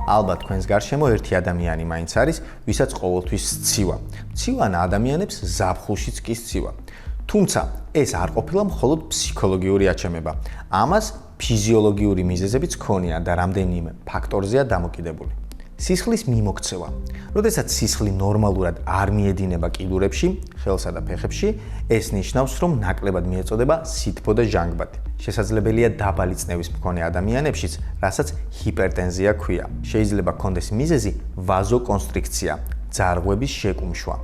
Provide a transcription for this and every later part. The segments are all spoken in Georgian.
ალბათ თქვენს გარშემო ერთი ადამიანი მაინც არის, ვისაც ყოველთვის სცივა. სცივან ადამიანებს ზაფხულშიც კი სცივა. თუმცა ეს არ ყოფილა მხოლოდ ფსიქოლოგიური აჩემება. ამას ფიზიოლოგიური მიზეზებიც ჰქონია და რამდენიმე ფაქტორზეა დამოკიდებული. სისხლის მიმოქცევა. როდესაც სისხლი ნორმალურად არ მიედინება კიდურებში, ხელსა და ფეხებში, ეს ნიშნავს, რომ ნაკლებად მიეწოდება სითბო და ჟანგბადი. შესაძლებელია დაბალი წნევის მქონე ადამიანებშიც, რასაც ჰიპერტენზია ჰქვია. შეიძლება ჰქონდეს მიზეზი ვაზოკონსტრიქცია, ძარღვების შეკუმშვა.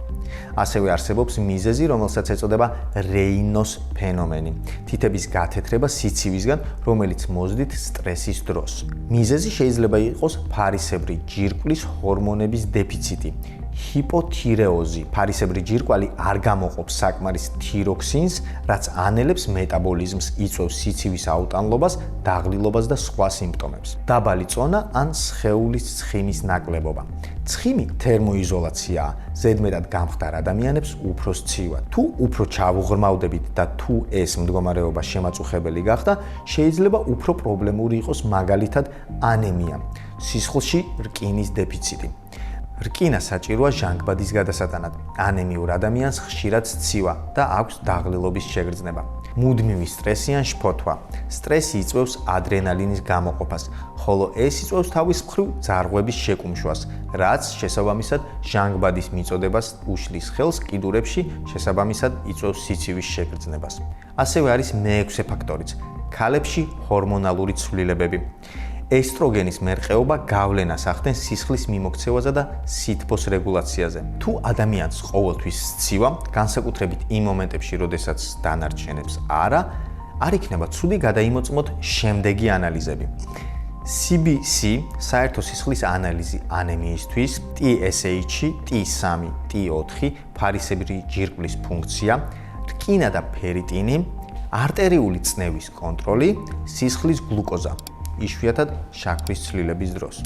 ასევე არსებობს მიზეზი, რომელსაც ეწოდება რეინოს ფენომენი. თითების გათეთრება სიცივისგან, რომელიც მოზდით სტრესის დროს. მიზეზი შეიძლება იყოს ფარისებრი ჯირკვლის ჰორმონების დეფიციტი. ჰიპოთირეოზი. ფარისებრი ჯირკვალი არ გამოყოფს საკმარის თიროქსინს, რაც ანელებს მეტაბოლიზმს, იწვევს სიცივის აუტანლობას, დაღლილობას და სხვა სიმპტომებს. დაბალი წონა ან სხეულის ცხიმის ნაკლებობა. ცხიმი თერმოიზოლაციაა, ზედმეტად გამხდარ ადამიანებს უფრო სცივად. თუ უფრო ჩავუღრმავდებით და თუ ეს მდგომარეობა შემაწუხებელი გახდა, შეიძლება უფრო პრობლემური იყოს მაგალითად ანემია, სისხლში რკინის დეფიციტი. რკინა საჭიროა ჟანგბადის გადასატანად. ანემიურ ადამიანს ხშირად სცივა და აქვს დაღლილობის შეგრძნება. მუდმივი სტრესი ან შფოთვა. სტრესი იწვევს ადრენალინის გამოყოფას, ხოლო ეს იწვევს თავის მხრივ ძარღვების შეკუმშვას, რაც შესაბამისად ჟანგბადის მიწოდებას უშლის ხელს კიდურებში, შესაბამისად იწვევს სიცივის შეგრძნებას. ასევე არის მეექვსე ფაქტორიც, ქალებში ჰორმონალური ცვლილებები. ესტროგენის მერყეობა გავლენას ახდენს სისხლის მიმოქცევაზე და სითბოს რეგულაციაზე. თუ ადამიანს ყოველთვის სცივა, განსაკუთრებით იმ მომენტებში, როდესაც დანარჩენებს არა, არ იქნება ცუდი გადაიმოწმოთ შემდეგი ანალიზები. CBC, საერთო სისხლის ანალიზი ანემიისთვის, TSH, T3, T4, ფარისებრი ჯირკვლის ფუნქცია, რკინა და ფერიტინი, არტერიული წნევის კონტროლი, სისხლის გლუკოზა. იშვიათად შაქრის ცვლილების დროს.